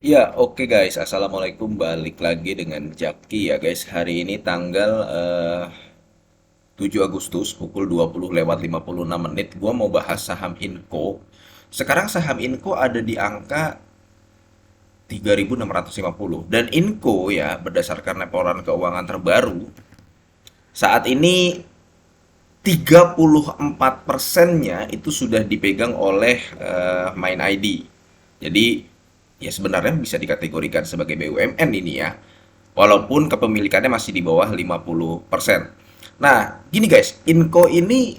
Ya, oke guys. Assalamualaikum. Balik lagi dengan Jaki ya guys. Hari ini tanggal 7 Agustus pukul 20:56. Gua mau bahas saham Inco. Sekarang saham Inco ada di angka 3.650. Dan Inco ya, berdasarkan laporan keuangan terbaru, saat ini 34%-nya itu sudah dipegang oleh Main ID. Jadi ya sebenarnya bisa dikategorikan sebagai BUMN ini ya. Walaupun kepemilikannya masih di bawah 50%. Nah, gini guys, Inco ini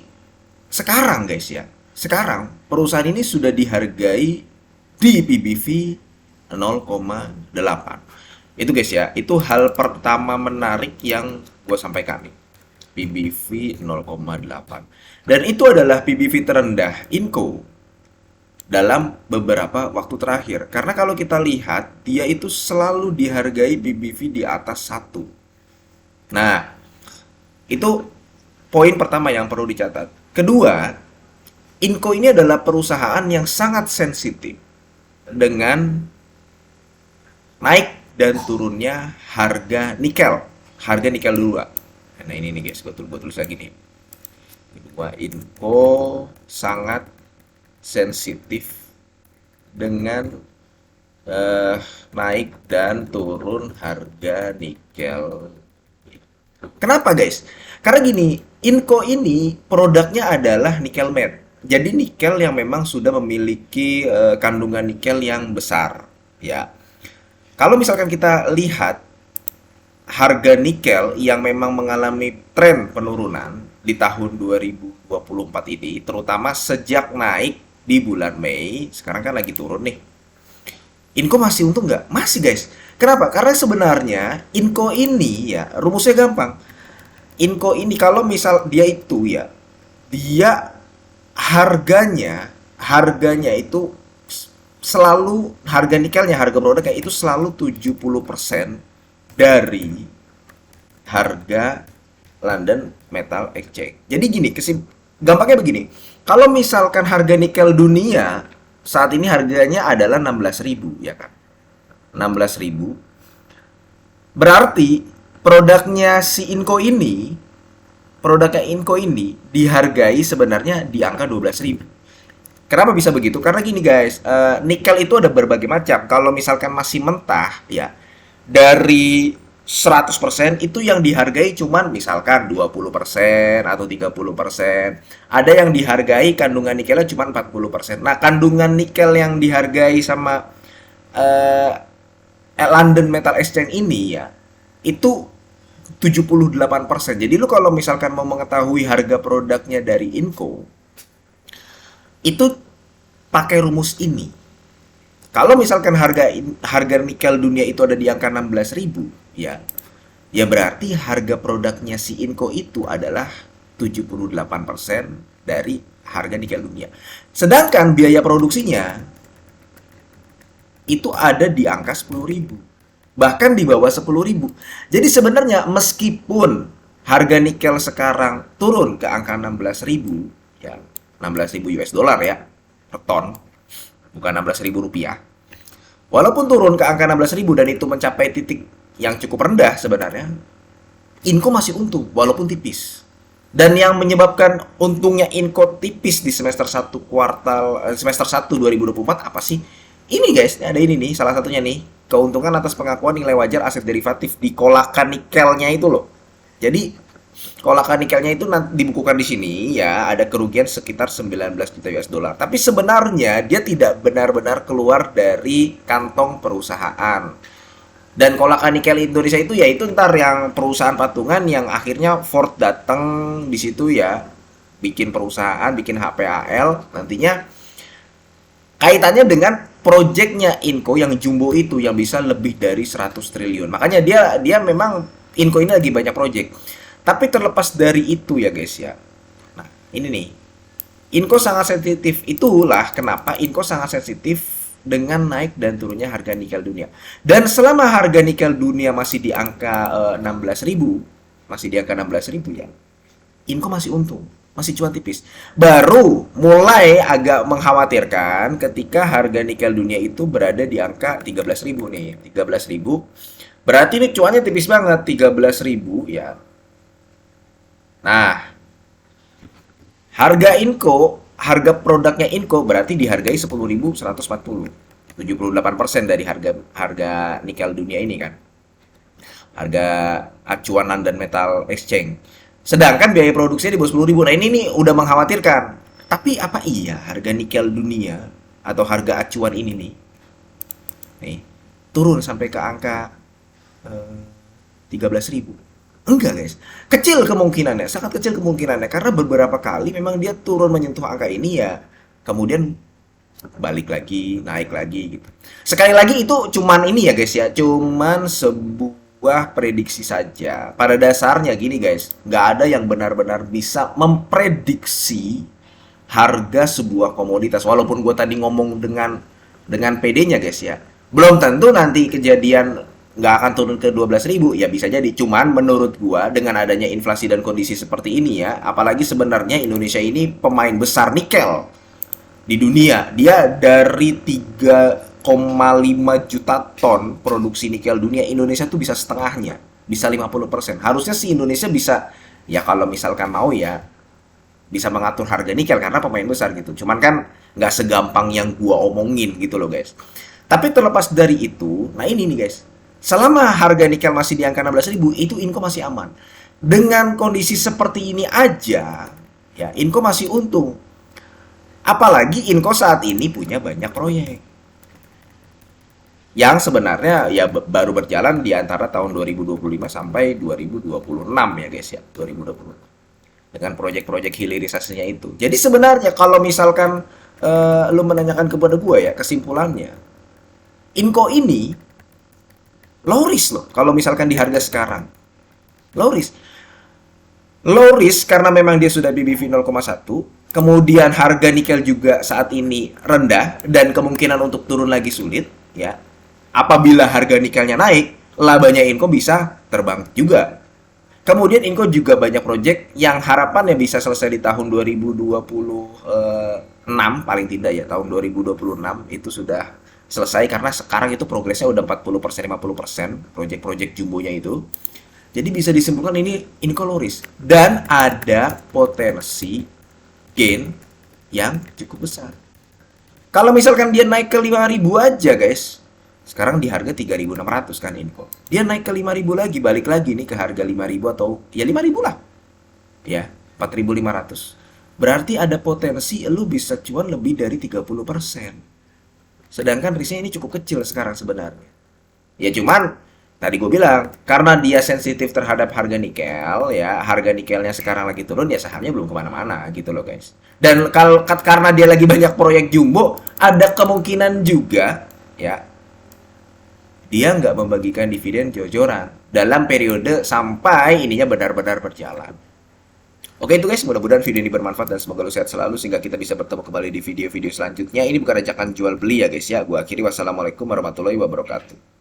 sekarang guys ya. Sekarang perusahaan ini sudah dihargai di PBV 0,8. Itu guys ya, itu hal pertama menarik yang gue sampaikan nih. PBV 0,8. Dan itu adalah PBV terendah Inco dalam beberapa waktu terakhir. Karena kalau kita lihat, dia itu selalu dihargai PBV di atas satu. Nah, itu poin pertama yang perlu dicatat. Kedua, Inco ini adalah perusahaan yang sangat sensitif dengan naik dan turunnya harga nikel. Harga nikel dulu, Pak. Nah, ini nih guys, gue tulis lagi nih. Bahwa Inco sangat sensitif dengan eh, naik dan turun harga nikel. Kenapa guys? Karena gini, Inco ini produknya adalah nikel matte. Jadi nikel yang memang sudah memiliki kandungan nikel yang besar, ya. Kalau misalkan kita lihat harga nikel yang memang mengalami tren penurunan di tahun 2024 ini, terutama sejak naik di bulan Mei, sekarang kan lagi turun nih. Inco masih untung nggak? Masih guys. Kenapa? Karena sebenarnya Inco ini ya rumusnya gampang. Inco ini kalau misal dia itu ya, dia harganya itu selalu harga nikelnya, harga produknya itu selalu 70% dari harga London Metal Exchange. Jadi gini, gampangnya begini. Kalau misalkan harga nikel dunia saat ini harganya adalah 16.000 ya kan. 16.000. Berarti produknya Inco ini dihargai sebenarnya di angka 12.000. Kenapa bisa begitu? Karena gini guys, nikel itu ada berbagai macam. Kalau misalkan masih mentah ya, dari 100% itu yang dihargai cuman misalkan 20% atau 30%. Ada yang dihargai kandungan nikelnya cuma 40%. Nah, kandungan nikel yang dihargai sama eh, London Metal Exchange ini ya, itu 78%. Jadi lu kalau misalkan mau mengetahui harga produknya dari Inco, itu pakai rumus ini. Kalau misalkan harga nikel dunia itu ada di angka 16.000, ya, ya berarti harga produknya si Inco itu adalah 78% dari harga nikel dunia. Sedangkan biaya produksinya itu ada di angka 10.000. Bahkan di bawah 10.000. Jadi sebenarnya meskipun harga nikel sekarang turun ke angka 16.000, ya, 16.000 US dollar ya per ton, bukan 16.000 rupiah. Walaupun turun ke angka 16.000 dan itu mencapai titik yang cukup rendah sebenarnya, Inco masih untung walaupun tipis. Dan yang menyebabkan untungnya Inco tipis di semester 1 2024 apa sih? Ini guys, ada ini nih salah satunya nih, keuntungan atas pengakuan nilai wajar aset derivatif di kolakan nikelnya itu loh. Jadi kolakan nikelnya itu nanti dibukukan di sini ya ada kerugian sekitar 19 juta US dollar. Tapi sebenarnya dia tidak benar-benar keluar dari kantong perusahaan. Dan kolakan nikel Indonesia itu ya itu ntar yang perusahaan patungan yang akhirnya Ford datang di situ ya bikin perusahaan, bikin HPAL nantinya kaitannya dengan proyeknya Inco yang jumbo itu yang bisa lebih dari 100 triliun. Makanya dia memang Inco ini lagi banyak proyek. Tapi terlepas dari itu ya guys ya. Nah, ini nih. Inco sangat sensitif. Itulah kenapa Inco sangat sensitif dengan naik dan turunnya harga nikel dunia. Dan selama harga nikel dunia masih di angka 16.000, masih di angka 16.000 ya. Inco masih untung. masih cuan tipis. Baru mulai agak mengkhawatirkan ketika harga nikel dunia itu berada di angka 13.000 nih. 13.000. Berarti ini cuannya tipis banget, 13.000 ya. Nah, harga Inco, harga produknya Inco berarti dihargai 10.140. 78% dari harga harga nikel dunia ini kan. Harga acuan London Metal Exchange. Sedangkan biaya produksinya di bawah 10.000. Nah, ini nih udah mengkhawatirkan. Tapi apa iya harga nikel dunia atau harga acuan ini nih turun sampai ke angka 13.000? Enggak, guys. Kecil kemungkinannya, sangat kecil kemungkinannya karena beberapa kali memang dia turun menyentuh angka ini ya. Kemudian balik lagi, naik lagi gitu. Sekali lagi itu cuman ini ya guys ya, cuman sebuah prediksi saja. Pada dasarnya gini guys, nggak ada yang benar-benar bisa memprediksi harga sebuah komoditas. Walaupun gue tadi ngomong dengan PD-nya guys ya, belum tentu nanti kejadian nggak akan turun ke 12.000 ya, bisa jadi. Cuman menurut gua dengan adanya inflasi dan kondisi seperti ini ya, apalagi sebenarnya Indonesia ini pemain besar nikel di dunia. Dia dari 3,5 juta ton produksi nikel dunia, Indonesia tuh bisa setengahnya, bisa 50%. Harusnya sih Indonesia bisa, ya kalau misalkan mau ya, bisa mengatur harga nikel karena pemain besar gitu. Cuman kan nggak segampang yang gua omongin gitu loh guys. Tapi terlepas dari itu, nah ini nih guys, selama harga nikel masih di angka 16.000, itu Inco masih aman. Dengan kondisi seperti ini aja, ya Inco masih untung. Apalagi Inco saat ini punya banyak proyek yang sebenarnya ya baru berjalan di antara tahun 2025 sampai 2026 ya guys ya, 2026. Dengan proyek-proyek hilirisasinya itu. Jadi sebenarnya kalau misalkan lu menanyakan kepada gue ya, kesimpulannya, Inco ini low risk loh kalau misalkan di harga sekarang. Low risk. Low risk karena memang dia sudah BBV 0,1, kemudian harga nikel juga saat ini rendah dan kemungkinan untuk turun lagi sulit ya. Apabila harga nikelnya naik, labanya Inco bisa terbang juga. Kemudian Inco juga banyak project yang harapannya bisa selesai di tahun 2026 paling tidak ya, tahun 2026 itu sudah selesai karena sekarang itu progresnya udah 40%, 50% project-project jumbonya itu. Jadi bisa disimpulkan ini Inco low risk dan ada potensi gain yang cukup besar. Kalau misalkan dia naik ke 5.000 aja guys, sekarang di harga 3.600 kan Inco. Dia naik ke 5.000 lagi, balik lagi nih ke harga 5.000 atau ya 5.000 lah. Ya, 4.500. Berarti ada potensi lu bisa cuan lebih dari 30%. Sedangkan risknya ini cukup kecil sekarang sebenarnya. Ya cuman tadi gue bilang karena dia sensitif terhadap harga nikel ya, harga nikelnya sekarang lagi turun ya sahamnya belum kemana-mana gitu loh guys. Dan kalau karena dia lagi banyak proyek jumbo, ada kemungkinan juga ya dia nggak membagikan dividen jor-joran dalam periode sampai ininya benar-benar berjalan. Oke itu guys, mudah-mudahan video ini bermanfaat dan semoga lu sehat selalu sehingga kita bisa bertemu kembali di video-video selanjutnya. Ini bukan ajakan jual beli ya guys ya. Gua akhiri, wassalamualaikum warahmatullahi wabarakatuh.